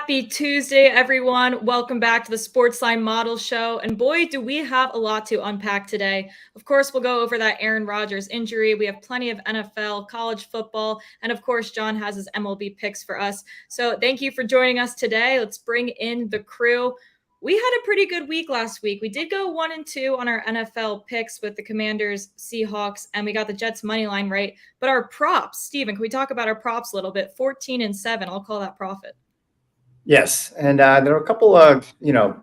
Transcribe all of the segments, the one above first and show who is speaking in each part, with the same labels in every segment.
Speaker 1: Happy Tuesday, everyone. Welcome back to the SportsLine Model Show. And boy, do we have a lot to unpack today. Of course, we'll go over that Aaron Rodgers injury. We have plenty of NFL, college football, and of course, John has his MLB picks for us. So thank you for joining us today. Let's bring in the crew. We had a pretty good week last week. We did go 1-2 on our NFL picks with the Commanders, Seahawks, and we got the Jets money line right. But our props, Steven, can we talk about our props a little bit? 14-7. I'll call that profit.
Speaker 2: Yes, and there are a couple of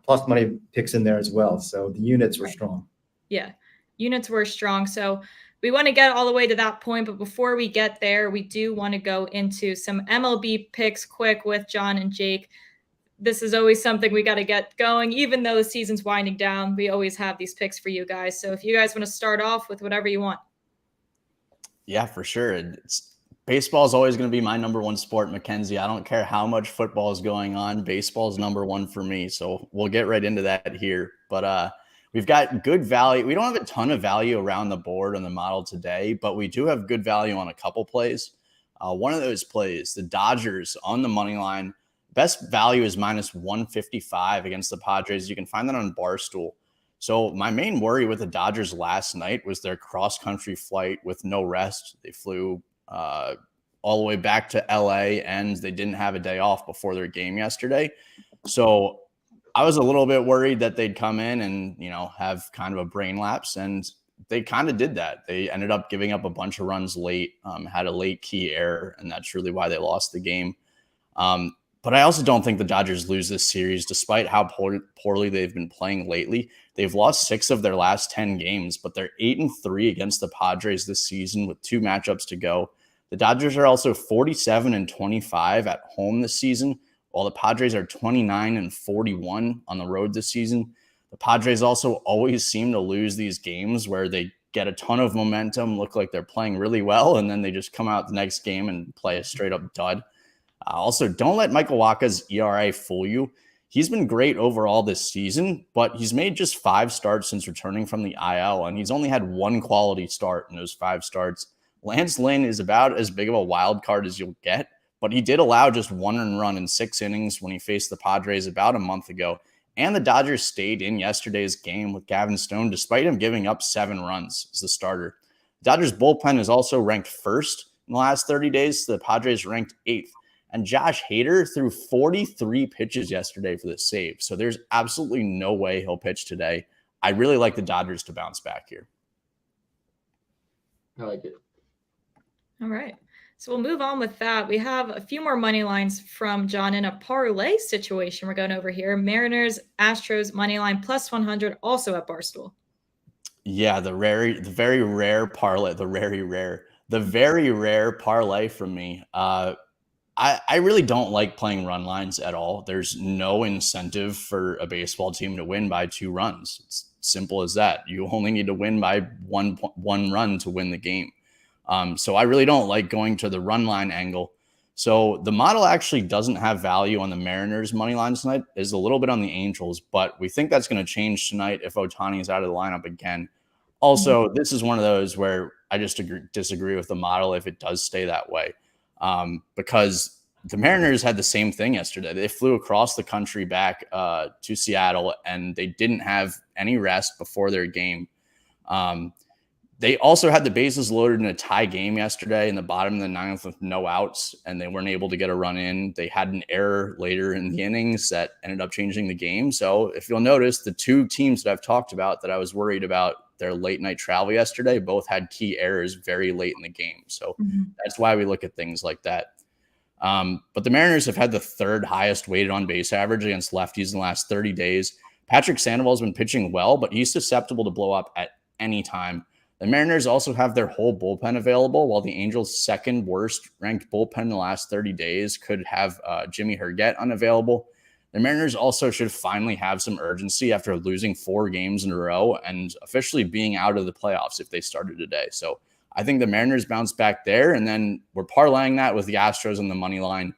Speaker 2: plus money picks in there as well. So the units were strong.
Speaker 1: Yeah, units were strong. So we want to get all the way to that point, but before we get there, we do want to go into some MLB picks quick with John and Jake. This is always something we got to get going, even though the season's winding down. We always have these picks for you guys. So if you guys want to start off with whatever you want.
Speaker 3: Yeah, for sure. Baseball is always going to be my number one sport, Mackenzie. I don't care how much football is going on. Baseball is number one for me. So we'll get right into that here. But we've got good value. We don't have a ton of value around the board on the model today, but we do have good value on a couple plays. One of those plays, the Dodgers on the money line. Best value is minus 155 against the Padres. You can find that on Barstool. So my main worry with the Dodgers last night was their cross-country flight with no rest. They flew all the way back to LA, and they didn't have a day off before their game yesterday. So I was a little bit worried that they'd come in and, have kind of a brain lapse, and they kind of did that. They ended up giving up a bunch of runs late, had a late key error, and that's really why they lost the game. But I also don't think the Dodgers lose this series, despite how poorly they've been playing lately. They've lost 6 of their last 10 games, but they're 8-3 against the Padres this season with 2 matchups to go. The Dodgers are also 47-25 at home this season, while the Padres are 29-41 on the road this season. The Padres also always seem to lose these games where they get a ton of momentum, look like they're playing really well, and then they just come out the next game and play a straight-up dud. Also, don't let Michael Wacha's ERA fool you. He's been great overall this season, but he's made just 5 starts since returning from the IL, and he's only had 1 quality start in those 5 starts. Lance Lynn is about as big of a wild card as you'll get, but he did allow just 1 earned run in 6 innings when he faced the Padres about a month ago, and the Dodgers stayed in yesterday's game with Gavin Stone despite him giving up 7 runs as the starter. The Dodgers bullpen is also ranked 1st in the last 30 days. The Padres ranked 8th. And Josh Hader threw 43 pitches yesterday for the save. So there's absolutely no way he'll pitch today. I really like the Dodgers to bounce back here.
Speaker 4: I like it.
Speaker 1: All right. So we'll move on with that. We have a few more money lines from John in a parlay situation we're going over here. Mariners, Astros, money line plus 100, also at Barstool.
Speaker 3: Yeah, the very rare parlay from me. I really don't like playing run lines at all. There's no incentive for a baseball team to win by 2 runs. It's simple as that. You only need to win by one run to win the game. So I really don't like going to the run line angle. So the model actually doesn't have value on the Mariners money line tonight. Is a little bit on the Angels, but we think that's going to change tonight if Ohtani is out of the lineup again. Also, this is one of those where I just disagree with the model if it does stay that way. Because the Mariners had the same thing yesterday. They flew across the country back to Seattle, and they didn't have any rest before their game. They also had the bases loaded in a tie game yesterday in the bottom of the 9th with no outs, and they weren't able to get a run in. They had an error later in the innings that ended up changing the game. So if you'll notice, the 2 teams that I've talked about that I was worried about their late night travel yesterday both had key errors very late in the game. So that's why we look at things like that. But the Mariners have had the 3rd highest weighted on base average against lefties in the last 30 days. Patrick Sandoval's been pitching well, but he's susceptible to blow up at any time. The Mariners also have their whole bullpen available, while the Angels' 2nd worst ranked bullpen in the last 30 days could have Jimmy Herget unavailable. The Mariners also should finally have some urgency after losing 4 games in a row and officially being out of the playoffs if they started today. So I think the Mariners bounce back there, and then we're parlaying that with the Astros on the money line.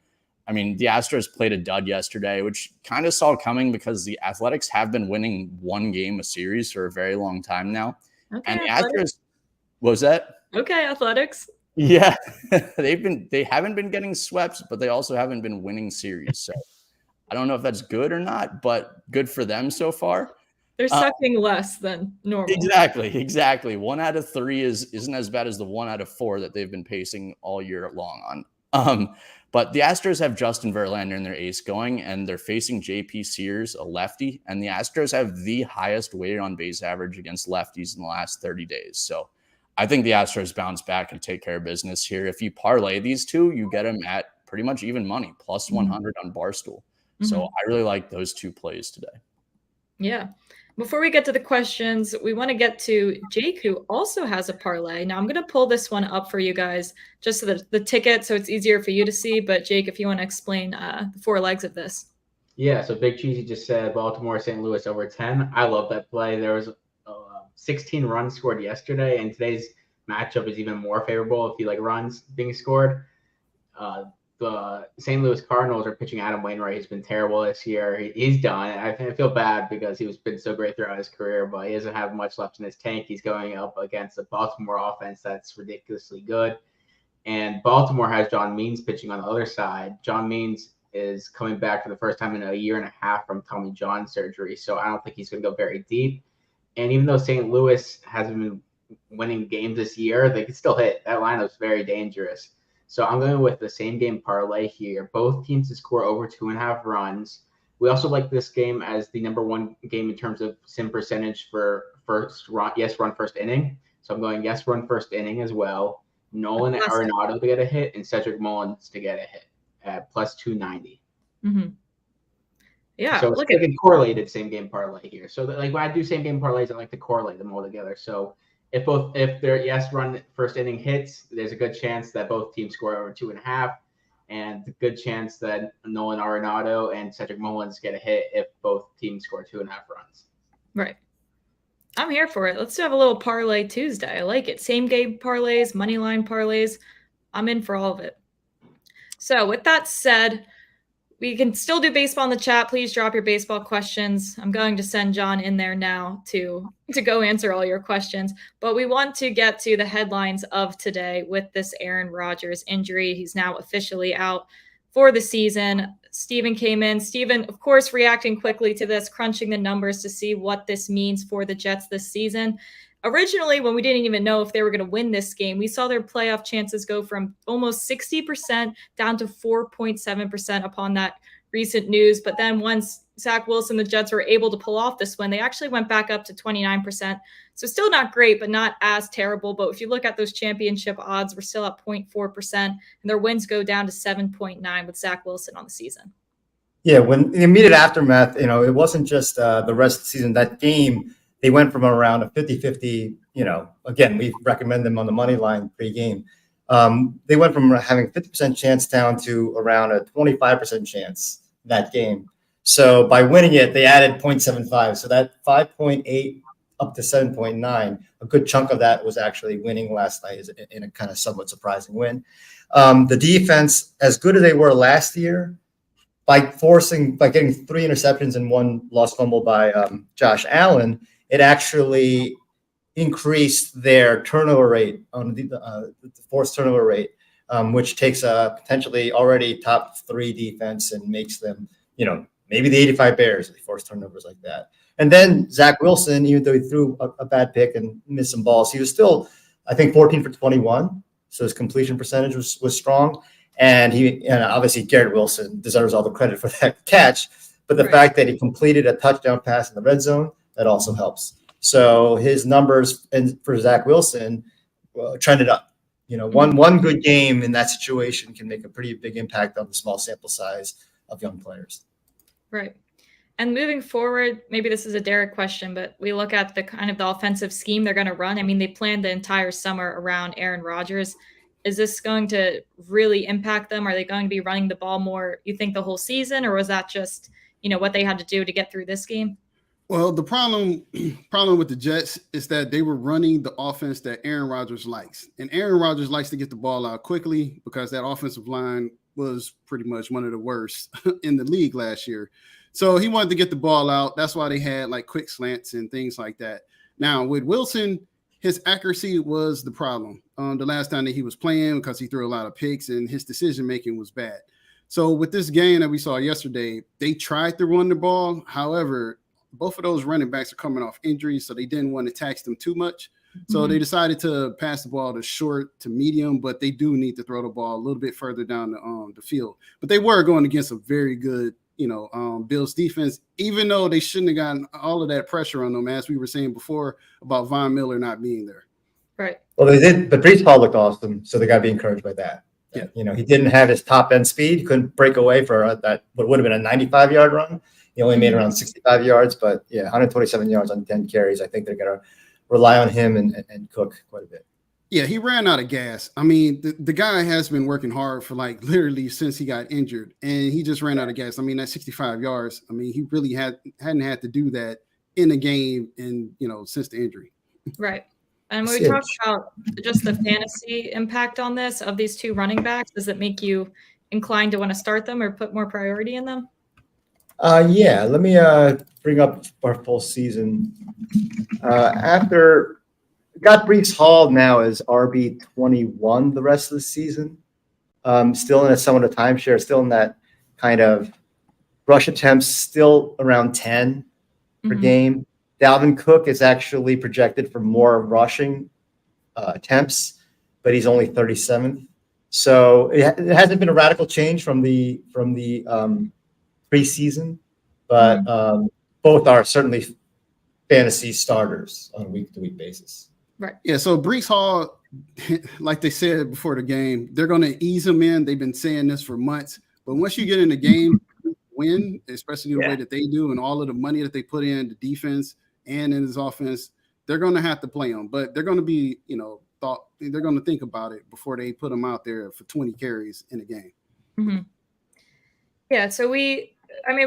Speaker 3: I mean, the Astros played a dud yesterday, which kind of saw coming because the Athletics have been winning 1 game a series for a very long time now. Okay, and the Astros, what was that?
Speaker 1: Okay, Athletics.
Speaker 3: Yeah, they haven't been getting swept, but they also haven't been winning series. So I don't know if that's good or not, but good for them so far.
Speaker 1: They're sucking less than normal.
Speaker 3: Exactly. 1 out of 3 isn't as bad as the 1 out of 4 that they've been pacing all year long on. But the Astros have Justin Verlander in their ace going, and they're facing JP Sears, a lefty, and the Astros have the highest weighted on base average against lefties in the last 30 days. So I think the Astros bounce back and take care of business here. If you parlay these two, you get them at pretty much even money, plus 100 on Barstool. So I really like those two plays today.
Speaker 1: Yeah. Before we get to the questions, we want to get to Jake, who also has a parlay. Now, I'm going to pull this one up for you guys, just so the ticket, so it's easier for you to see. But Jake, if you want to explain the 4 legs of this.
Speaker 4: Yeah, so Big Cheesy just said Baltimore, St. Louis over 10. I love that play. There was 16 runs scored yesterday, and today's matchup is even more favorable if you like runs being scored. The St. Louis Cardinals are pitching Adam Wainwright. He's been terrible this year. He's done. I feel bad because he was been so great throughout his career, but he doesn't have much left in his tank. He's going up against the Baltimore offense that's ridiculously good. And Baltimore has John Means pitching on the other side. John Means is coming back for the first time in a year and a half from Tommy John surgery, so I don't think he's going to go very deep. And even though St. Louis hasn't been winning games this year, they can still hit. That lineup's very dangerous. So I'm going with the same game parlay here. Both teams to score over 2.5 runs. We also like this game as the number 1 game in terms of sim percentage for first run, run first inning. So I'm going yes run first inning as well. Nolan Arenado to get a hit and Cedric Mullins to get a hit at plus 290.
Speaker 1: Yeah,
Speaker 4: so it's like a correlated same game parlay here. So that, like when I do same game parlays, I like to correlate them all together. So if their yes run first inning hits, there's a good chance that both teams score over 2.5, and a good chance that Nolan Arenado and Cedric Mullins get a hit if both teams score 2.5 runs.
Speaker 1: Right. I'm here for it. Let's have a little parlay Tuesday. I like it. Same game parlays, money line parlays. I'm in for all of it. So with that said, we can still do baseball in the chat. Please drop your baseball questions. I'm going to send John in there now to go answer all your questions. But we want to get to the headlines of today with this Aaron Rodgers injury. He's now officially out for the season. Steven came in. Steven, of course, reacting quickly to this, crunching the numbers to see what this means for the Jets this season. Originally, when we didn't even know if they were going to win this game, we saw their playoff chances go from almost 60% down to 4.7% upon that recent news. But then once Zach Wilson, the Jets were able to pull off this win, they actually went back up to 29%. So still not great, but not as terrible. But if you look at those championship odds, we're still at 0.4%, and their wins go down to 7.9 with Zach Wilson on the season.
Speaker 2: Yeah, when the immediate aftermath, it wasn't just the rest of the season. That game, they went from around a 50-50, again, we recommend them on the money line pre-game. They went from having 50% chance down to around a 25% chance that game. So by winning it, they added 0.75. So that 5.8 up to 7.9, a good chunk of that was actually winning last night in a kind of somewhat surprising win. The defense, as good as they were last year, by getting 3 interceptions and 1 lost fumble by Josh Allen, it actually increased their turnover rate on the forced turnover rate, which takes a potentially already top 3 defense and makes them, maybe the 85 Bears, they force turnovers like that. And then Zach Wilson, even though he threw a bad pick and missed some balls, he was still, I think, 14 for 21. So his completion percentage was strong. And obviously Garrett Wilson deserves all the credit for that catch. But the fact that he completed a touchdown pass in the red zone, that also helps. So his numbers for Zach Wilson trended up. One good game in that situation can make a pretty big impact on the small sample size of young players.
Speaker 1: Right. And moving forward, maybe this is a Derek question, but we look at the kind of the offensive scheme they're going to run. I mean, they planned the entire summer around Aaron Rodgers. Is this going to really impact them? Are they going to be running the ball more, you think, the whole season, or was that just, what they had to do to get through this game?
Speaker 5: Well, the problem with the Jets is that they were running the offense that Aaron Rodgers likes. And Aaron Rodgers likes to get the ball out quickly because that offensive line was pretty much one of the worst in the league last year. So he wanted to get the ball out. That's why they had like quick slants and things like that. Now with Wilson, his accuracy was the problem. The last time that he was playing, because he threw a lot of picks and his decision-making was bad. So with this game that we saw yesterday, they tried to run the ball. However, both of those running backs are coming off injuries, so they didn't want to tax them too much. So they decided to pass the ball to short to medium, but they do need to throw the ball a little bit further down the field. But they were going against a very good, Bills defense, even though they shouldn't have gotten all of that pressure on them, as we were saying before about Von Miller not being there.
Speaker 1: Right.
Speaker 2: Well, they did, but Brees Hall looked awesome, so they got to be encouraged by that.
Speaker 5: Yeah.
Speaker 2: He didn't have his top end speed, he couldn't break away for that what would have been a 95-yard run. He only made around 65 yards, but 127 yards on 10 carries. I think they're going to rely on him and Cook quite a bit.
Speaker 5: Yeah, he ran out of gas. I mean, the guy has been working hard for literally since he got injured, and he just ran out of gas. I mean, that 65 yards, I mean, he really hadn't had to do that in a game since the injury.
Speaker 1: Right. And when we talk about just the fantasy impact on this of these two running backs, does it make you inclined to want to start them or put more priority in them?
Speaker 2: Yeah, let me bring up our full season. After got Brees Hall now as RB21 the rest of the season. Still in a somewhat of timeshare, still in that kind of rush attempts, still around 10 per game. Dalvin Cook is actually projected for more rushing attempts, but he's only 37th. So it hasn't been a radical change from the preseason, but both are certainly fantasy starters on a week-to-week basis.
Speaker 1: Right.
Speaker 5: Yeah. So Brees Hall, like they said before the game, they're going to ease him in. They've been saying this for months, but once you get in the game, win, especially the way that they do, and all of the money that they put in the defense and in his offense, they're going to have to play him. But they're going to be, they're going to think about it before they put him out there for 20 carries in a game.
Speaker 1: Mm-hmm. Yeah. So we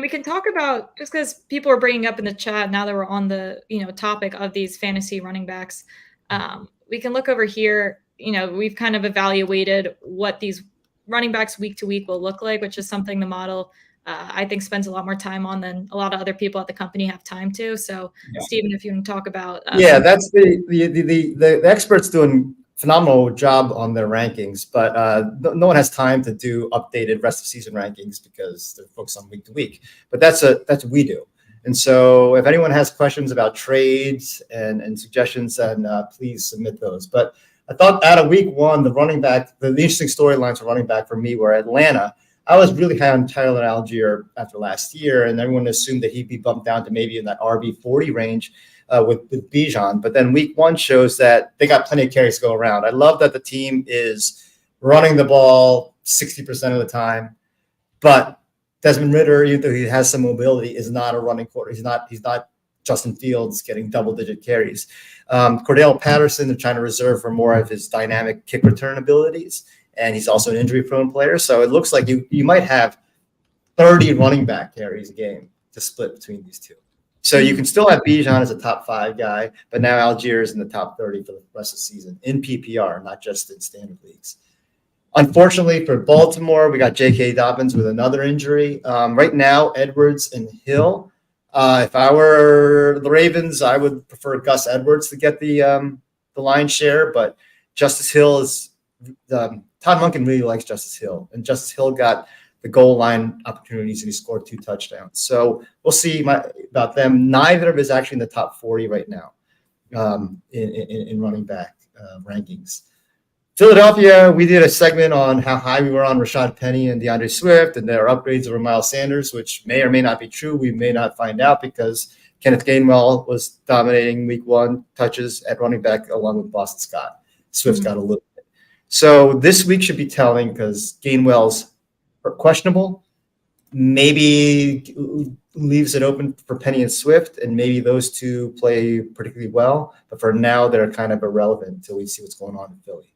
Speaker 1: can talk about, just because people are bringing up in the chat now that we're on the topic of these fantasy running backs. We can look over here. We've kind of evaluated what these running backs week to week will look like, which is something the model I think spends a lot more time on than a lot of other people at the company have time to. So, Stephen, if you want to talk about,
Speaker 2: that's the experts doing phenomenal job on their rankings, but no one has time to do updated rest of season rankings because they're focused on week to week. But that's what we do. And so if anyone has questions about trades and suggestions, then please submit those. But I thought out of week one, the running back, the interesting storylines for running back for me were Atlanta. I was really high on Tyler Algier after last year, and everyone assumed that he'd be bumped down to maybe in that RB40 range with Bijan. But then week one shows that they got plenty of carries to go around. I love that the team is running the ball 60% of the time, but Desmond Ridder, even though he has some mobility, is not a running quarter. He's not Justin Fields getting double-digit carries. Cordell Patterson, they're trying to reserve for more of his dynamic kick return abilities, and he's also an injury-prone player. So it looks like you might have 30 running back carries a game to split between these two. So you can still have Bijan as a top 5 guy, but now Algier is in the top 30 for the rest of the season in PPR, not just in standard leagues. Unfortunately for Baltimore, we got J.K. Dobbins with another injury. Right now, Edwards and Hill. If I were the Ravens, I would prefer Gus Edwards to get the lion's share, but Justice Hill is Todd Monken really likes Justice Hill, and Justice Hill got the goal line opportunities and he scored 2 touchdowns. So we'll see about them. Neither of is actually in the top 40 right now in running back rankings. Philadelphia, we did a segment on how high we were on Rashad Penny and DeAndre Swift and their upgrades over Miles Sanders, which may or may not be true. We may not find out because Kenneth Gainwell was dominating week 1 touches at running back along with Boston Scott. Swift's got a little bit. So this week should be telling because Gainwell's questionable. Maybe leaves it open for Penny and Swift, and maybe those two play particularly well. But for now, they're kind of irrelevant until we see what's going on in Philly.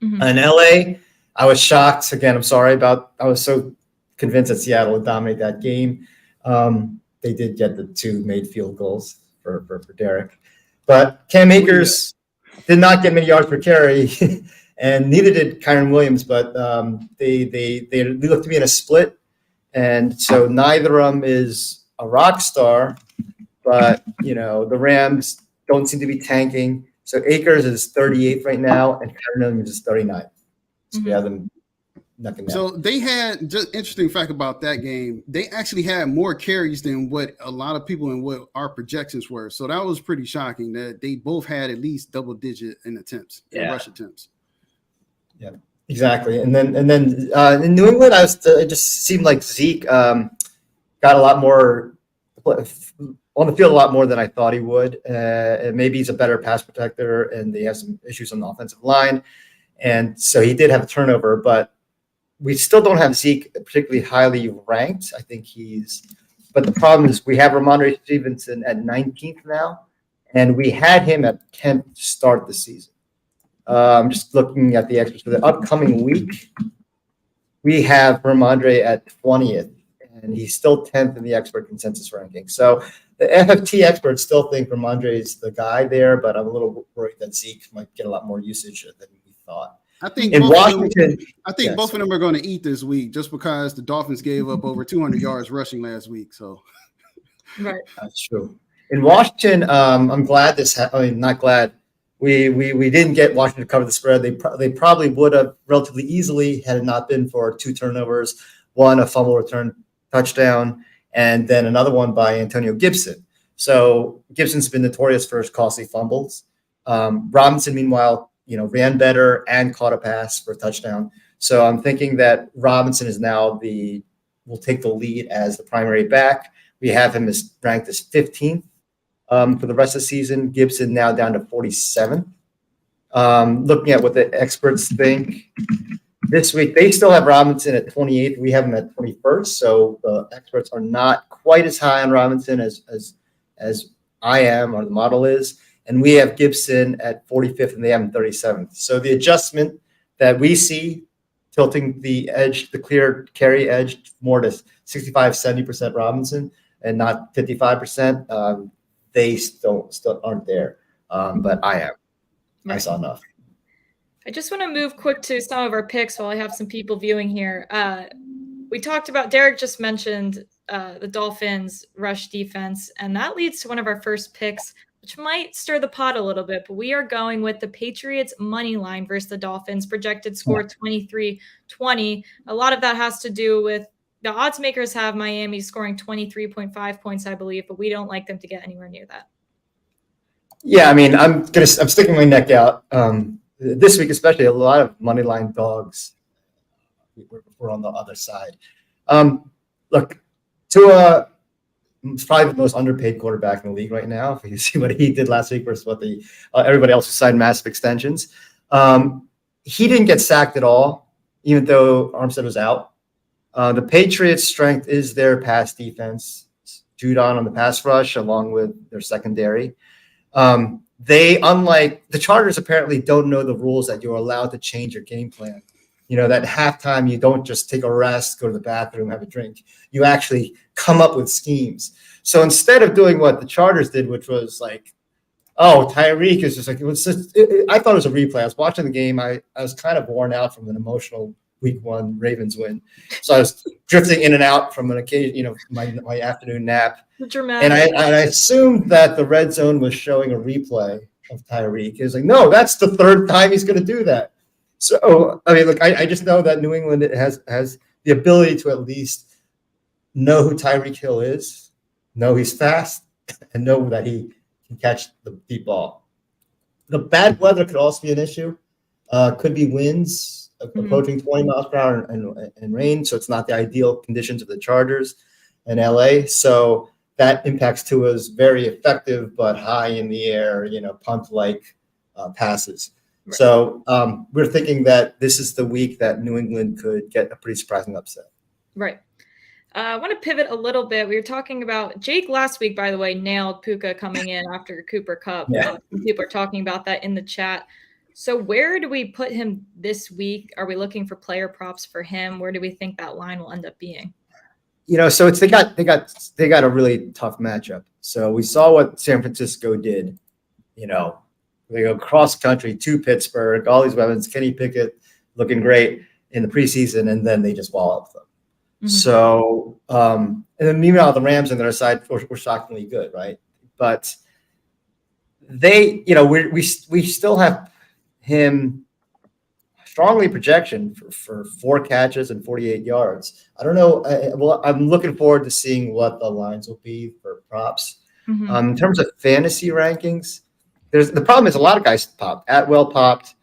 Speaker 2: In LA, I was shocked. Again, I'm sorry I was so convinced that Seattle would dominate that game. They did get the 2 made field goals for Derek. But Cam Akers did not get many yards per carry, and neither did Kyron Williams, but they look to be in a split. And so neither of them is a rock star, but, the Rams don't seem to be tanking. So Akers is 38th right now, and Kyron Williams is 39th. So we have them neck and neck.
Speaker 5: So they had, just interesting fact about that game, they actually had more carries than what a lot of people and what our projections were. So that was pretty shocking that they both had at least double digit in attempts, in rush attempts.
Speaker 2: Yeah, exactly. And then in New England, it just seemed like Zeke got a lot more on the field, a lot more than I thought he would. And maybe he's a better pass protector, and they have some issues on the offensive line. And so he did have a turnover, but we still don't have Zeke particularly highly ranked. I think but the problem is we have Ramondre Stevenson at 19th now, and we had him at 10th to start the season. I'm just looking at the experts for the upcoming week. We have Ramondre at 20th, and he's still 10th in the expert consensus ranking. So the FFT experts still think Ramondre is the guy there, but I'm a little worried that Zeke might get a lot more usage than we thought.
Speaker 5: I think
Speaker 2: in Washington,
Speaker 5: both of them are going to eat this week just because the Dolphins gave up over 200 yards rushing last week. So,
Speaker 1: right,
Speaker 2: that's true. In Washington, I'm glad not glad we didn't get Washington to cover the spread. They probably would have relatively easily had it not been for 2 turnovers, one a fumble return touchdown, and then another one by Antonio Gibson. So Gibson's been notorious for his costly fumbles. Robinson, meanwhile, ran better and caught a pass for a touchdown. So I'm thinking that Robinson is now will take the lead as the primary back. We have him ranked as 15th for the rest of the season. Gibson now down to 47th. Looking at what the experts think this week, they still have Robinson at 28th. We have him at 21st. So the experts are not quite as high on Robinson as I am or the model is. And we have Gibson at 45th, and they have him 37th. So the adjustment that we see tilting the clear carry edge more to 65, 70% Robinson and not 55%, they still aren't there. But I am. I saw enough.
Speaker 1: I just want to move quick to some of our picks while I have some people viewing here. We talked about, Derek just mentioned the Dolphins rush defense, and that leads to one of our first picks, which might stir the pot a little bit, but we are going with the Patriots money line versus the Dolphins projected score 23-20. A lot of that has to do with the odds makers have Miami scoring 23.5 points, I believe, but we don't like them to get anywhere near that.
Speaker 2: Yeah, I mean, I'm sticking my neck out. This week, especially, a lot of money line dogs were on the other side. Look, Tua is probably the most underpaid quarterback in the league right now. If you see what he did last week versus what everybody else who signed massive extensions. He didn't get sacked at all, even though Armstead was out. The Patriots' strength is their pass defense. Judon on the pass rush, along with their secondary. They, unlike the Chargers, apparently don't know the rules that you're allowed to change your game plan. That halftime, you don't just take a rest, go to the bathroom, have a drink. You actually come up with schemes. So instead of doing what the Chargers did, which was like, Tyreek is just like, I thought it was a replay. I was watching the game. I was kind of worn out from an emotional week 1 Ravens win. So I was drifting in and out from an occasion, my afternoon nap.
Speaker 1: Dramatic.
Speaker 2: And I assumed that the red zone was showing a replay of Tyreek. He was like, no, that's the 3rd time he's going to do that. So, I mean, look, I just know that New England has the ability to at least know who Tyreek Hill is, know he's fast, and know that he can catch the deep ball. The bad weather could also be an issue. Could be winds approaching 20 miles per hour and rain, so it's not the ideal conditions of the Chargers in LA. So that impacts Tua's very effective but high in the air, punt-like passes. Right. So we're thinking that this is the week that New England could get a pretty surprising upset.
Speaker 1: Right. I want to pivot a little bit. We were talking about Jake last week, by the way, nailed Puka coming in after Cooper Kupp.
Speaker 2: Yeah.
Speaker 1: People are talking about that in the chat. So where do we put him this week? Are we looking for player props for him? Where do we think that line will end up being?
Speaker 2: So they got a really tough matchup. So we saw what San Francisco did. They go cross country to Pittsburgh, all these weapons, Kenny Pickett looking great in the preseason, and then they just wallop them. Mm-hmm. So, and then meanwhile, the Rams on their side were shockingly good, right? But they, we still have him. strongly projection for 4 catches and 48 yards. I don't know. Well, I'm looking forward to seeing what the lines will be for props. In terms of fantasy rankings, the problem is a lot of guys popped. Atwell popped.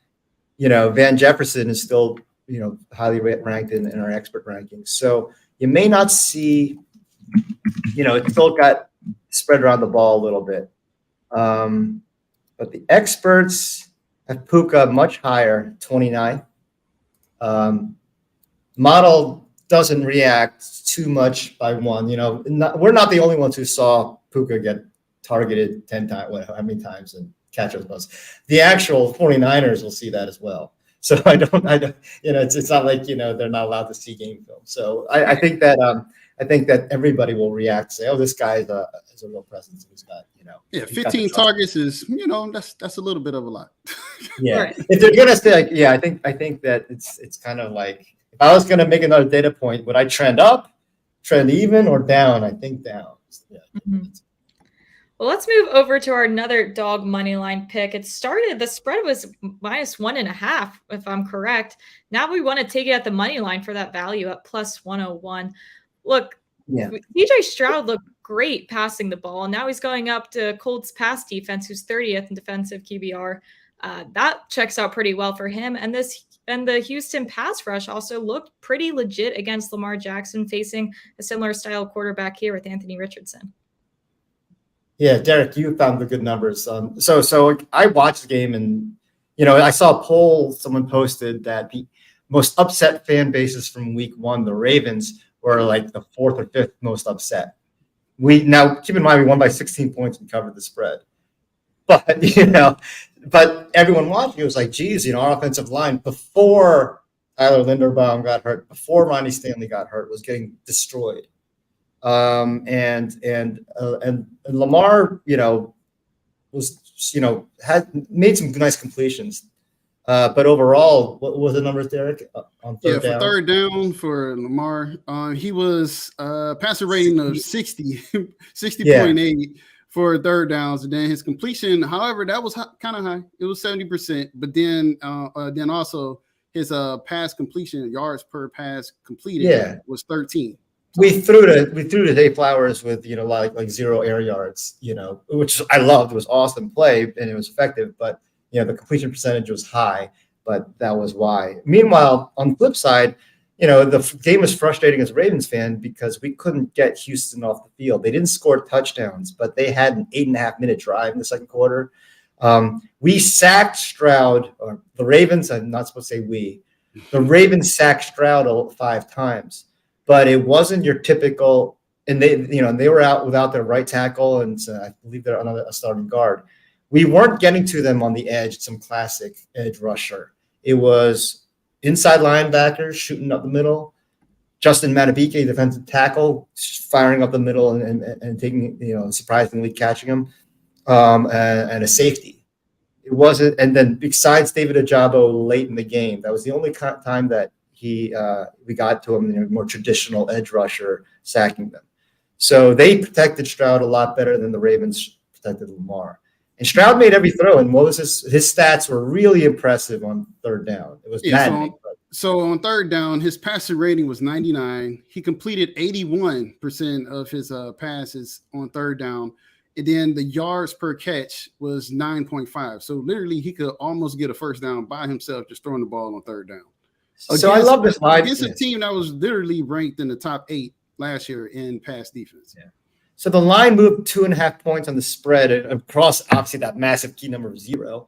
Speaker 2: Van Jefferson is still, highly ranked in our expert rankings. So you may not see, it still got spread around the ball a little bit. But the experts have Puka much higher, 29. Model doesn't react too much by one. We're not the only ones who saw Puka get targeted 10 times, how many times, and catch those balls. The actual 49ers will see that as well. So I don't, it's not like, they're not allowed to see game film. So I think that everybody will react, say, oh, this guy is a real presence. He's got,
Speaker 5: 15 targets is, that's a little bit of a lot.
Speaker 2: Yeah.
Speaker 1: Right.
Speaker 2: If they're gonna say, I think that it's kind of like, if I was gonna make another data point, would I trend up, trend even, or down? I think down. Yeah.
Speaker 1: Well, let's move over to our another dog money line pick. The spread was -1.5, if I'm correct. Now we want to take it at the money line for that value at +101. Look, DJ Stroud looked great passing the ball. Now he's going up to Colts pass defense, who's 30th in defensive QBR. That checks out pretty well for him. And the Houston pass rush also looked pretty legit against Lamar Jackson, facing a similar style quarterback here with Anthony Richardson.
Speaker 2: Yeah, Derek, you found the good numbers. So I watched the game, and I saw a poll someone posted that the most upset fan bases from Week 1, the Ravens, were like the 4th or 5th most upset. Now keep in mind we won by 16 points and covered the spread, but but everyone watching, it was like, geez, our offensive line before Tyler Linderbaum got hurt, before Ronnie Stanley got hurt, was getting destroyed. And Lamar, had made some nice completions. But overall, what was the numbers, Derek? On third down?
Speaker 5: For third down for Lamar, he was passer rating of 60.8 for third downs, and then his completion, however, that was kind of high. It was 70%, but then also his pass completion, yards per pass completed, was 13.
Speaker 2: We threw to Dave Flowers with like 0 air yards, which I loved. It was awesome play and it was effective, but the completion percentage was high, but that was why. Meanwhile, on the flip side, the game was frustrating as a Ravens fan because we couldn't get Houston off the field. They didn't score touchdowns, but they had an 8.5-minute drive in the second quarter. We sacked Stroud, or the Ravens. I'm not supposed to say we. The Ravens sacked Stroud 5 times. But it wasn't your typical, and they were out without their right tackle, and I believe they're on a starting guard. We weren't getting to them on the edge, some classic edge rusher. It was inside linebackers shooting up the middle, Justin Matabike, defensive tackle, firing up the middle and taking, surprisingly catching him, and a safety. It wasn't, and then besides David Ojabo late in the game, that was the only time that we got to him, more traditional edge rusher sacking them. So they protected Stroud a lot better than the Ravens protected Lamar. And Stroud made every throw, and what was his stats were really impressive on third down. It was maddening.
Speaker 5: So on third down, his passer rating was 99. He completed 81% of his passes on third down. And then the yards per catch was 9.5. So literally he could almost get a first down by himself just throwing the ball on third down.
Speaker 2: So I love this line.
Speaker 5: Against a team that was literally ranked in the top 8 last year in pass defense.
Speaker 2: Yeah. So the line moved 2.5 points on the spread across, obviously, that massive key number of 0,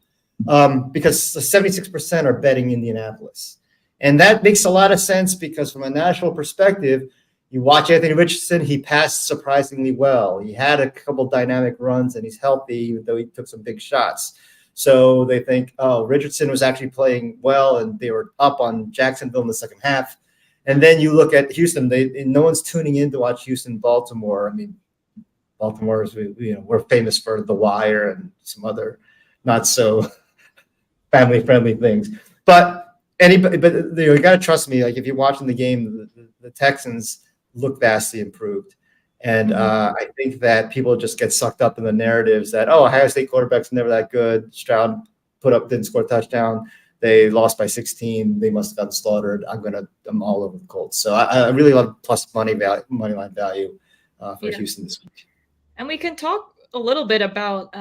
Speaker 2: because 76% are betting Indianapolis. And that makes a lot of sense because from a national perspective, you watch Anthony Richardson, he passed surprisingly well. He had a couple dynamic runs and he's healthy, even though he took some big shots. So they think, oh, Richardson was actually playing well, and they were up on Jacksonville in the second half. And then you look at Houston, no one's tuning in to watch Houston-Baltimore. I mean, Baltimore is, we're famous for The Wire and some other not so family-friendly things. But you got to trust me. Like if you're watching the game, the Texans look vastly improved. And I think that people just get sucked up in the narratives that, Ohio State quarterback's never that good. Stroud didn't score a touchdown. they lost by 16. They must have gotten slaughtered. I'm all over the Colts. So I really love plus money line value for Houston this week.
Speaker 1: And we can talk a little bit about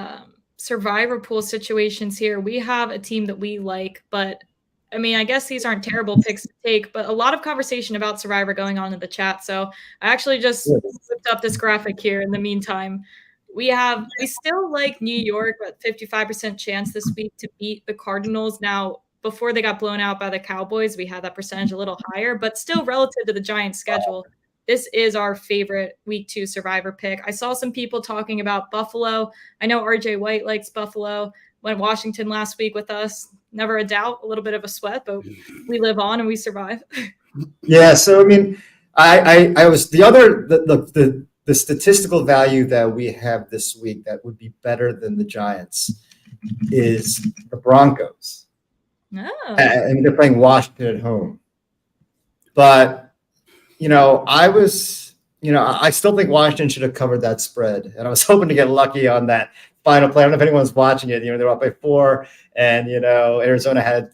Speaker 1: survivor pool situations here. We have a team that we like, but I mean, I guess these aren't terrible picks to take, but a lot of conversation about Survivor going on in the chat. So I actually just whipped up this graphic here in the meantime. We still like New York at 55% chance this week to beat the Cardinals. Now, before they got blown out by the Cowboys, we had that percentage a little higher, but still relative to the Giants schedule, this is our favorite week 2 Survivor pick. I saw some people talking about Buffalo. I know RJ White likes Buffalo. Went Washington last week with us. Never a doubt, a little bit of a sweat, but we live on and we survive.
Speaker 2: Yeah. So, I mean, I was the statistical value that we have this week that would be better than the Giants is the Broncos.
Speaker 1: Oh.
Speaker 2: And they're playing Washington at home. But, I still think Washington should have covered that spread. And I was hoping to get lucky on that final play. I don't know if anyone's watching it. They're up by 4, and Arizona had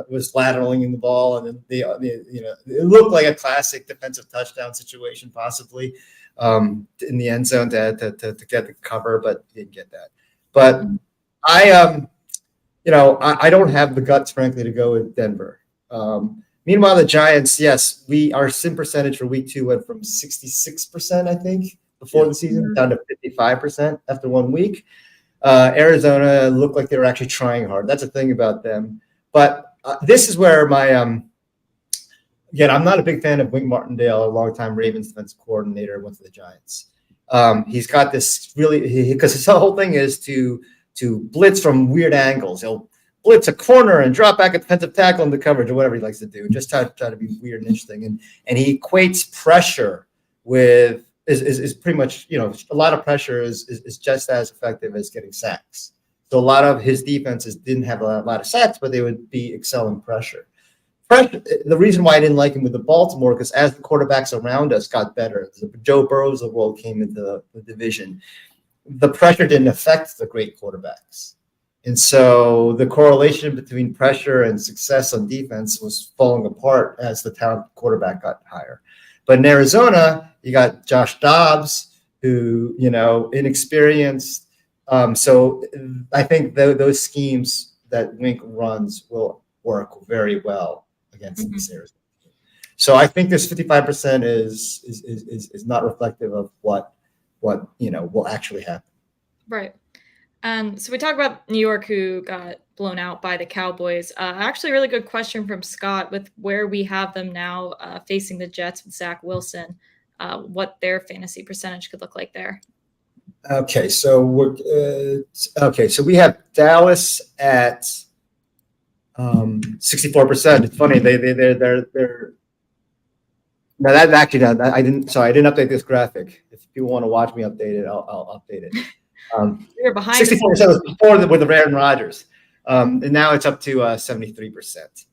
Speaker 2: was lateraling the ball, and then it looked like a classic defensive touchdown situation, possibly in the end zone to get the cover, but didn't get that. But I don't have the guts, frankly, to go with Denver. Meanwhile, the Giants, yes, our sim percentage for week 2 went from 66%, I think, before the season, down to 55% after 1 week. Arizona looked like they were actually trying hard. That's a thing about them. But this is where my again, I'm not a big fan of Wink Martindale, a longtime Ravens defensive coordinator, went to the Giants. He's got this because his whole thing is to blitz from weird angles. He'll blitz a corner and drop back a defensive tackle into coverage or whatever he likes to do. Just try to be weird and interesting. And he equates pressure with is pretty much, a lot of pressure is just as effective as getting sacks. So a lot of his defenses didn't have a lot of sacks, but they would be excelling pressure. The reason why I didn't like him with the Baltimore, because as the quarterbacks around us got better, Joe Burrow's of the world came into the division, the pressure didn't affect the great quarterbacks. And so the correlation between pressure and success on defense was falling apart as the talent quarterback got higher. But in Arizona, you got Josh Dobbs, who, inexperienced. So I think those schemes that Wink runs will work very well against this Arizona team. So I think this 55% is not reflective of what will actually happen.
Speaker 1: Right. So we talked about New York, who got blown out by the Cowboys. Actually, a really good question from Scott with where we have them now facing the Jets with Zach Wilson, what their fantasy percentage could look like there.
Speaker 2: Okay, so we have Dallas at 64%. It's funny they're now that actually I didn't update this graphic. If people want to watch me update it, I'll update it.
Speaker 1: You're behind
Speaker 2: 64% was before with the Aaron Rodgers, and now it's up to 73%.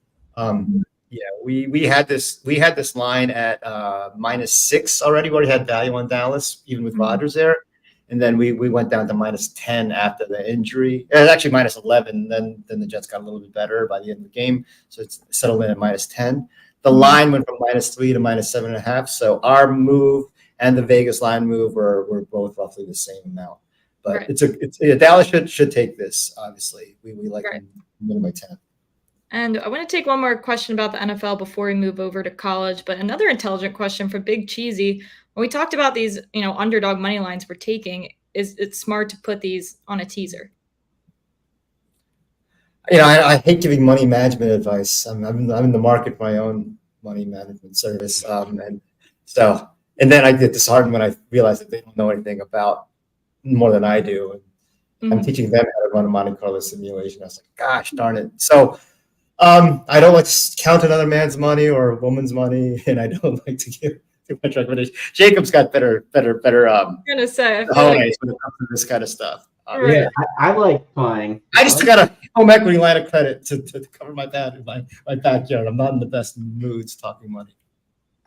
Speaker 2: We had this line at -6 already. We already had value on Dallas, even with Rodgers there, and then we went down to -10 after the injury. It was actually -11. Then the Jets got a little bit better by the end of the game, so it's settled in at -10. The line went from -3 to -7.5. So our move and the Vegas line move were both roughly the same amount. But right. Dallas should take this. Obviously, we like them by 10.
Speaker 1: And I want to take one more question about the NFL before we move over to college. But another intelligent question for Big Cheesy: when we talked about these, underdog money lines we're taking, is it smart to put these on a teaser?
Speaker 2: I hate giving money management advice. I'm in the market for my own money management service, and then I get disheartened when I realize that they don't know anything about more than I do. And I'm teaching them how to run a Monte Carlo simulation. I was like, gosh darn it. So I don't like to count another man's money or a woman's money, and I don't like to give too much recommendation. Jacob's got better
Speaker 1: I'm gonna say
Speaker 2: when it comes to this kind of stuff.
Speaker 4: Yeah, I like playing.
Speaker 2: I just got a home equity line of credit to cover my backyard. I'm not in the best moods talking money.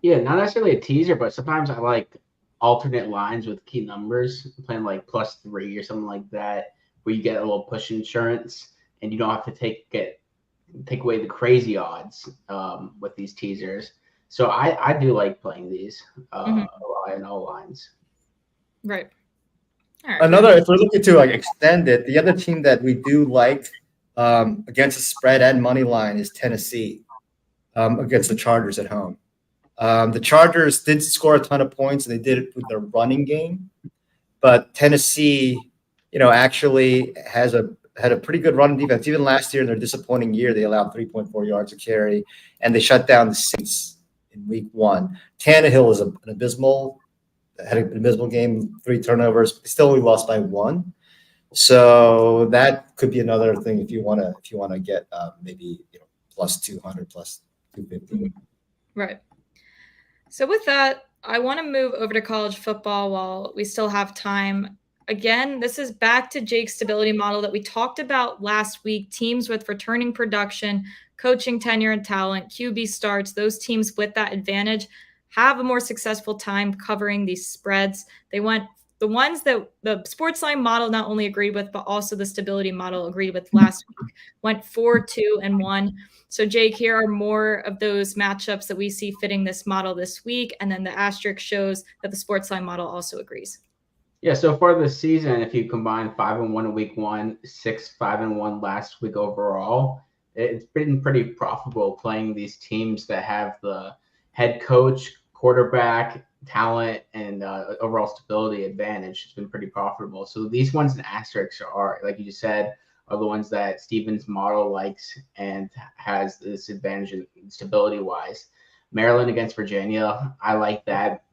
Speaker 4: Yeah, not necessarily a teaser, but sometimes I like alternate lines with key numbers, playing like +3 or something like that, where you get a little push insurance and you don't have to get take away the crazy odds with these teasers. So I do like playing these in all lines.
Speaker 1: Right. All right.
Speaker 2: Another, if we're looking to like extend it, the other team that we do like against the spread and money line is Tennessee against the Chargers at home. The Chargers did score a ton of points, and they did it with their running game. But Tennessee, actually had a pretty good running defense. Even last year in their disappointing year, they allowed 3.4 yards a carry, and they shut down the Saints in week 1. Tannehill is had an abysmal game, 3 turnovers, but they still only lost by 1. So that could be another thing if you want to get maybe plus 200, plus 250.
Speaker 1: Right. So with that, I want to move over to college football while we still have time. Again, this is back to Jake's stability model that we talked about last week. Teams with returning production, coaching tenure and talent, QB starts, those teams with that advantage have a more successful time covering these spreads. The ones that the SportsLine model not only agreed with, but also the stability model agreed with last week, went 4-2-1. So Jake, here are more of those matchups that we see fitting this model this week. And then the asterisk shows that the SportsLine model also agrees.
Speaker 4: Yeah, so far this season, if you combine 5-1 in week 1, 6-5-1 last week overall, it's been pretty profitable playing these teams that have the head coach, quarterback, talent, and overall stability advantage. It's been pretty profitable. So these ones in asterisks are, like you just said, are the ones that Steven's model likes and has this advantage in stability-wise. Maryland against Virginia, I like that.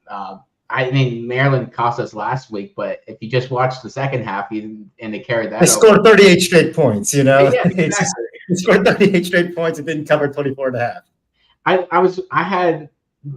Speaker 4: I mean, Maryland cost us last week, but if you just watch the second half and they carried that,
Speaker 2: they scored 38 straight points.
Speaker 4: Yeah, exactly.
Speaker 2: They scored 38 straight points and didn't cover 24.5.
Speaker 4: I had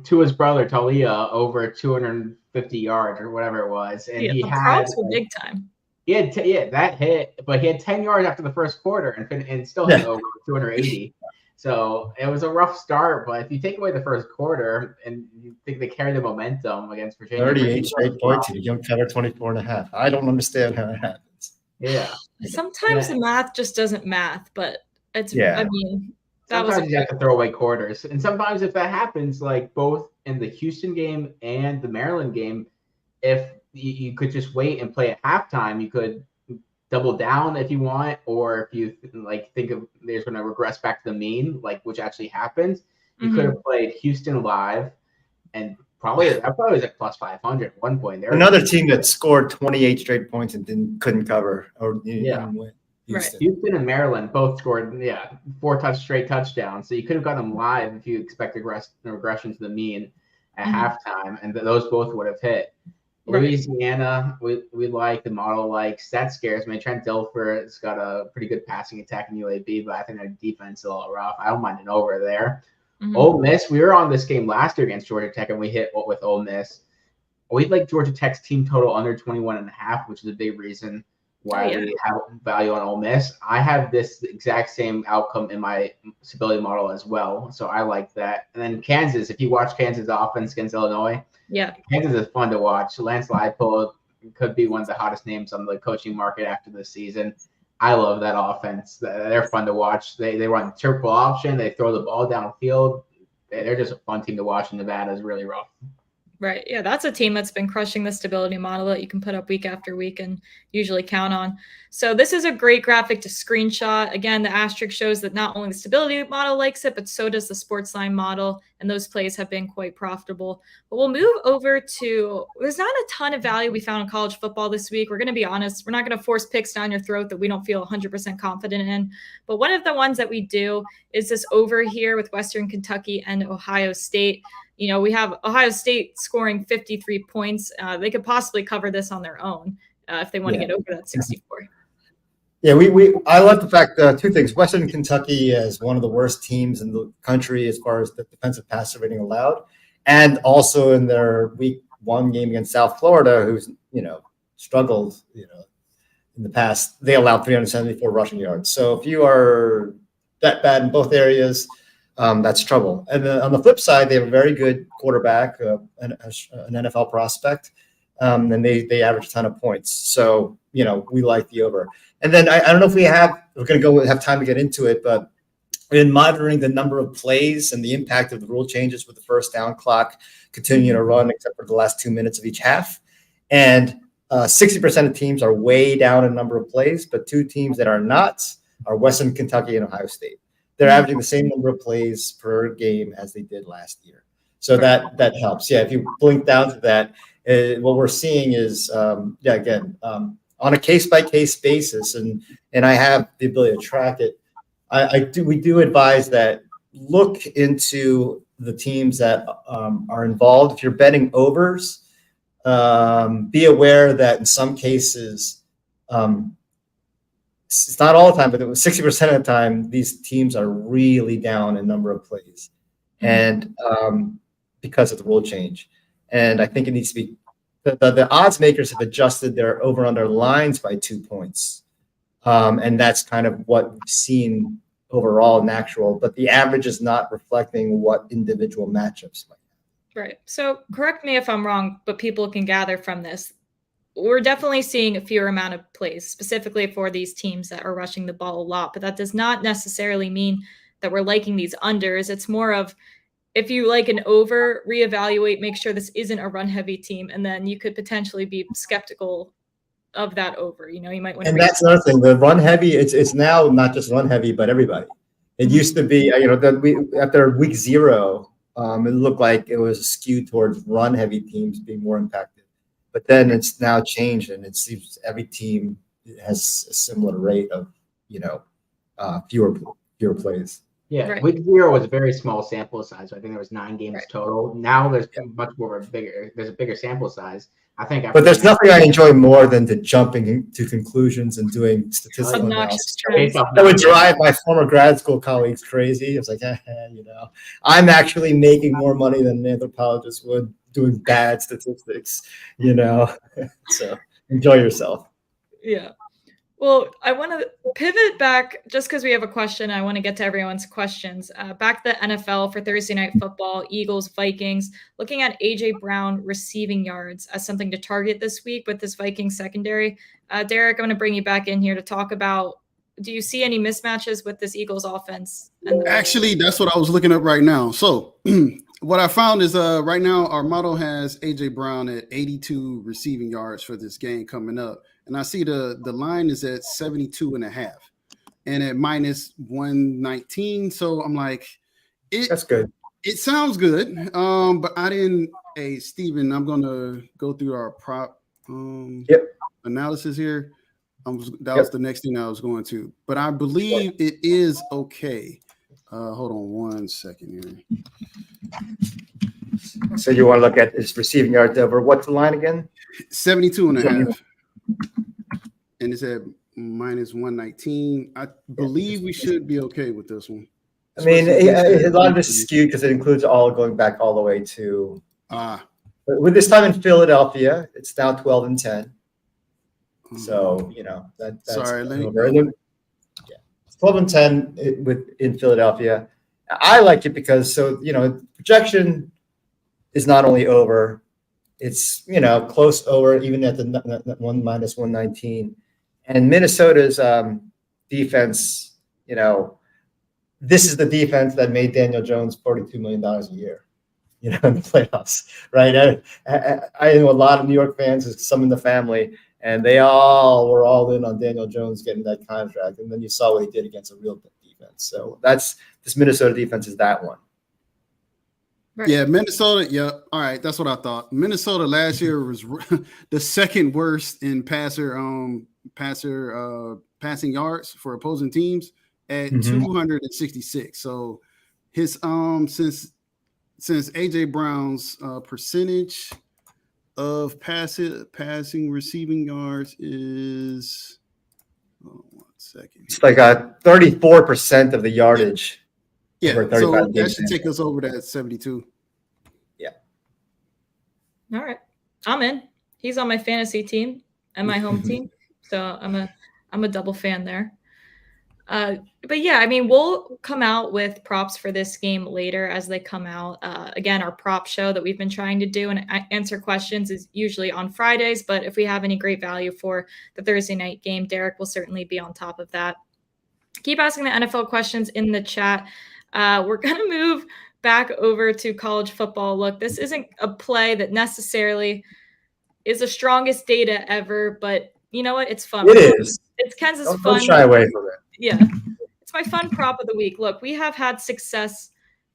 Speaker 4: Tua's brother Talia over 250 yards or whatever it was, and he had
Speaker 1: props were big time.
Speaker 4: He had that hit, but he had 10 yards after the first quarter and still hit over 280. So it was a rough start, but if you take away the first quarter and you think they carry the momentum against Virginia,
Speaker 2: 38 straight points and you don't cover 24.5. I don't understand how it happens.
Speaker 4: Yeah.
Speaker 1: Sometimes the math just doesn't math, but it's, I mean,
Speaker 4: sometimes you have to throw away quarters. And sometimes if that happens, like both in the Houston game and the Maryland game, if you could just wait and play at halftime, you could double down if you want, or if you think of there's going to regress back to the mean, which actually happens, you could have played Houston live, and probably was at plus 500 at one point. There,
Speaker 2: another team that scored 28 straight points and couldn't cover or didn't win.
Speaker 4: Houston. Right. Houston and Maryland both scored 4 straight touchdowns, so you could have got them live if you expect regression to the mean at halftime, and those both would have hit. Louisiana, we like, the model likes. That scares me. Trent Dilfer has got a pretty good passing attack in UAB, but I think their defense is a little rough. I don't mind an over there. Ole Miss, we were on this game last year against Georgia Tech, and we hit with Ole Miss. We like Georgia Tech's team total under 21.5, which is a big reason why we have value on Ole Miss. I have this exact same outcome in my stability model as well, so I like that. And then Kansas, if you watch Kansas offense against Illinois, Kansas is fun to watch. Lance Leipold could be one of the hottest names on the coaching market after this season. I love that offense. They're fun to watch. They run triple option. They throw the ball downfield. They're just a fun team to watch. And Nevada is really rough.
Speaker 1: Right. Yeah, that's a team that's been crushing the stability model that you can put up week after week and usually count on. So this is a great graphic to screenshot. Again, the asterisk shows that not only the stability model likes it, but so does the SportsLine model, and those plays have been quite profitable. But we'll move over to, there's not a ton of value we found in college football this week. We're going to be honest. We're not going to force picks down your throat that we don't feel 100% confident in. But one of the ones that we do is this over here with Western Kentucky and Ohio State. You know, we have Ohio State scoring 53 points. They could possibly cover this on their own if they want to get over that 64.
Speaker 2: Yeah, I love the fact, 2 things. Western Kentucky is one of the worst teams in the country as far as the defensive passer rating allowed. And also in their week 1 game against South Florida, who's, struggled, in the past, they allowed 374 rushing yards. So if you are that bad in both areas, that's trouble. And then on the flip side, they have a very good quarterback, an NFL prospect, and they average a ton of points. So, we like the over. And then I don't know if we're going to have time to get into it, but in monitoring the number of plays and the impact of the rule changes with the first down clock continuing to run except for the last 2 minutes of each half. And 60% of teams are way down in number of plays, but two teams that are not are Western Kentucky and Ohio State. They're averaging the same number of plays per game as they did last year. So that helps. Yeah, if you blink down to that, what we're seeing is, on a case-by-case basis, and I have the ability to track it, we do advise that look into the teams that are involved. If you're betting overs, be aware that in some cases, it's not all the time, but 60% of the time, these teams are really down in number of plays, and because of the rule change. And I think it needs to be the odds makers have adjusted their over/under lines by 2 points, and that's kind of what we've seen overall in actual. But the average is not reflecting what individual matchups might.
Speaker 1: Right. So correct me if I'm wrong, but people can gather from this. We're definitely seeing a fewer amount of plays, specifically for these teams that are rushing the ball a lot. But that does not necessarily mean that we're liking these unders. It's more of, if you like an over, reevaluate, make sure this isn't a run-heavy team, and then you could potentially be skeptical of that over. You might want to.
Speaker 2: And that's another thing. The run-heavy, it's now not just run-heavy, but everybody. It used to be, after week 0, it looked like it was skewed towards run-heavy teams being more impacted. But then it's now changed, and it seems every team has a similar rate of, fewer plays.
Speaker 4: Yeah,
Speaker 1: right.
Speaker 4: Week 0 was a very small sample size. So I think there was 9 games total. Now there's much more of a bigger sample size. I think.
Speaker 2: But there's nothing I enjoy more than jumping to conclusions and doing statistical analysis. That would drive my former grad school colleagues crazy. It's like, I'm actually making more money than an anthropologist would doing bad statistics, So enjoy yourself.
Speaker 1: Yeah. Well, I want to pivot back just because we have a question. I want to get to everyone's questions. Back to the NFL for Thursday Night Football, Eagles, Vikings, looking at A.J. Brown receiving yards as something to target this week with this Vikings secondary. Derek, I'm going to bring you back in here to talk about, do you see any mismatches with this Eagles offense?
Speaker 5: Actually, that's what I was looking up right now. So what I found is right now our model has A.J. Brown at 82 receiving yards for this game coming up. And I see the line is at 72.5 and at minus 119. So I'm like,
Speaker 2: that's good.
Speaker 5: It sounds good. But I didn't. Hey, Steven, I'm going to go through our prop analysis here. That was the next thing I was going to. But I believe it is okay. Hold on 1 second here.
Speaker 2: So you want to look at his receiving yards over what's the line again?
Speaker 5: 72.5. And it's at minus 119. I believe we should be okay with this one.
Speaker 2: I mean, a lot of this is skewed because it includes going back all the way to. With this time in Philadelphia, it's now 12-10. So that's
Speaker 5: sorry.
Speaker 2: let me. 12-10 in Philadelphia. I like it because projection is not only over. It's, close over even at the minus 119. And Minnesota's defense, this is the defense that made Daniel Jones $42 million a year, in the playoffs, right? I know a lot of New York fans, some in the family, and they all were all in on Daniel Jones getting that contract. And then you saw what he did against a real defense. So this Minnesota defense is that one.
Speaker 5: Right. Yeah, Minnesota. Yeah. All right. That's what I thought. Minnesota last year was the second worst in passing yards for opposing teams at 266. So his since AJ Brown's percentage of passing receiving yards is 1 second.
Speaker 2: It's like 34% of the yardage.
Speaker 5: Yeah, so that should take us over that 72.
Speaker 2: Yeah.
Speaker 1: All right. I'm in. He's on my fantasy team and my home team. So I'm a double fan there. But yeah, I mean, we'll come out with props for this game later as they come out. Again, our prop show that we've been trying to do and answer questions is usually on Fridays. But if we have any great value for the Thursday night game, Derek will certainly be on top of that. keep asking the NFL questions in the chat. We're going to move back over to college football. Look, this isn't a play that necessarily is the strongest data ever, but you know what? It's fun.
Speaker 2: It is.
Speaker 1: It's Kansas
Speaker 2: Don't
Speaker 1: fun.
Speaker 2: shy away from it.
Speaker 1: Yeah. It's my fun prop of the week. Look, we have had success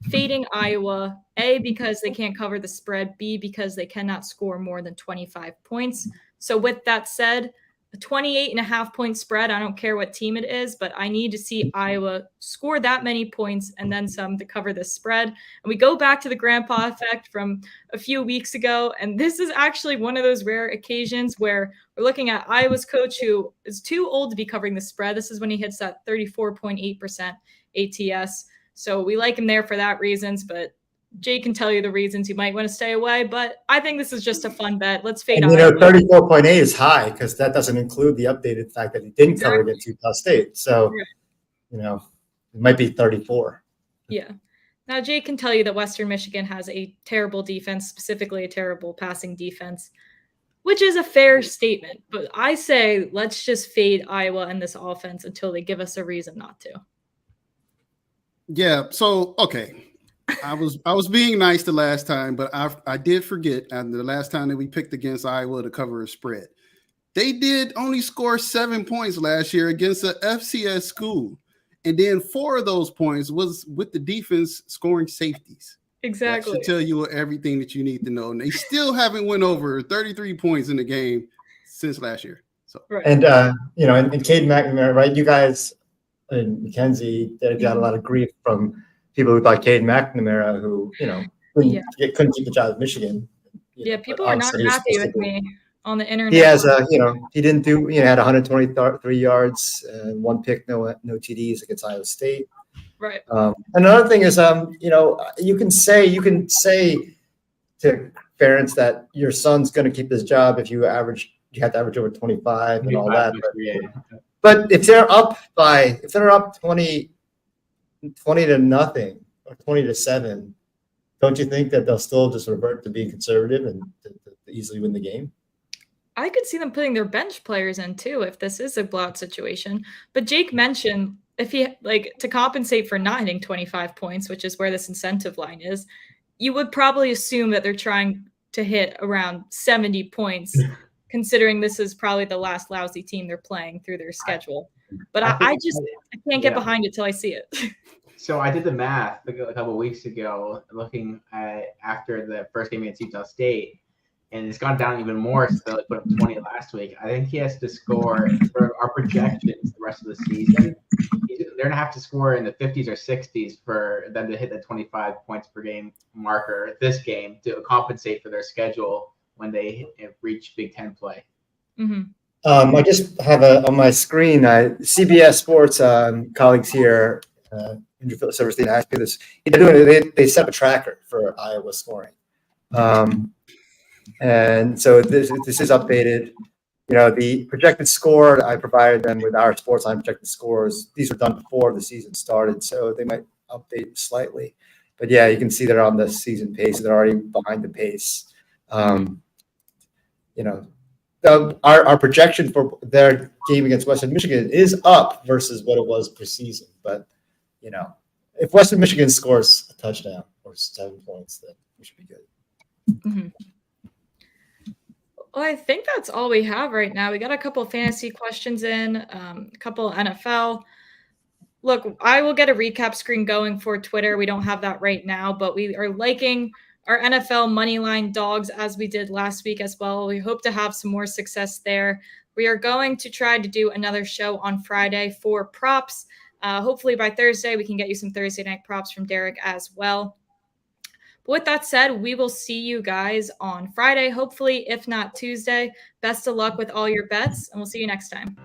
Speaker 1: fading Iowa, A, because they can't cover the spread, B, because they cannot score more than 25 points. So with that said, a 28.5-point spread, I don't care what team it is, but I need to see Iowa score that many points and then some to cover the spread. And we go back to the grandpa effect from a few weeks ago, and this is actually one of those rare occasions where we're looking at Iowa's coach who is too old to be covering the spread. This is when he hits that 34.8% ATS. So we like him there for that reasons, but Jay can tell you the reasons you might want to stay away, but I think this is just a fun bet. Let's fade
Speaker 2: on. 34.8 is high because that doesn't include the updated fact that he didn't cover against Utah State. So, it might be 34.
Speaker 1: Yeah. Now, Jay can tell you that Western Michigan has a terrible defense, specifically a terrible passing defense, which is a fair statement. But I say let's just fade Iowa and this offense until they give us a reason not to.
Speaker 5: Yeah. So, okay. I was being nice the last time, but I did forget. And the last time that we picked against Iowa to cover a spread, they did only score 7 points last year against a FCS school, and then 4 of those points was with the defense scoring safeties.
Speaker 1: Exactly.
Speaker 5: That should tell you everything that you need to know. And they still haven't went over 33 points in the game since last year. So
Speaker 2: and and Cade McNamara, right? You guys and Mackenzie, they got a lot of grief from people who thought Cade McNamara, who couldn't keep the job at Michigan.
Speaker 1: People are not happy with me on the internet.
Speaker 2: He has he didn't do. Had 123 yards and 1 pick, no TDs against Iowa State.
Speaker 1: Right.
Speaker 2: Another thing is, you can say to parents that your son's going to keep his job if you have to average over 25 and all that. But if they're up 20 to nothing or 20 to 7, don't you think that they'll still just revert to being conservative and to easily win the game?
Speaker 1: I could see them putting their bench players in too if this is a blowout situation. But Jake mentioned if he to compensate for not hitting 25 points, which is where this incentive line is, you would probably assume that they're trying to hit around 70 points, considering this is probably the last lousy team they're playing through their schedule. But I can't get behind it till I see it.
Speaker 4: So I did the math a couple of weeks ago, looking at after the first game against Utah State, and it's gone down even more. So they put up 20 last week. I think he has to score for our projections the rest of the season. They're gonna have to score in the 50s or 60s for them to hit the 25 points per game marker this game to compensate for their schedule when they reach Big Ten play.
Speaker 1: Mm-hmm.
Speaker 2: I just have on my screen CBS Sports colleagues here. Andrew Silverstein asked me this. They set up a tracker for Iowa scoring, and so this is updated. The projected score, I provided them with our SportsLine projected scores. These were done before the season started, so they might update slightly. But yeah, you can see they're on the season pace. They're already behind the pace. Our projection for their game against Western Michigan is up versus what it was preseason. But if Western Michigan scores a touchdown or 7 points, then we should be good.
Speaker 1: Mm-hmm. Well, I think that's all we have right now. We got a couple of fantasy questions in, a couple of NFL. Look, I will get a recap screen going for Twitter. We don't have that right now, but we are liking our NFL moneyline dogs as we did last week as well. We hope to have some more success there. We are going to try to do another show on Friday for props. Hopefully by Thursday, we can get you some Thursday night props from Derek as well. But with that said, we will see you guys on Friday, hopefully, if not Tuesday. Best of luck with all your bets, and we'll see you next time.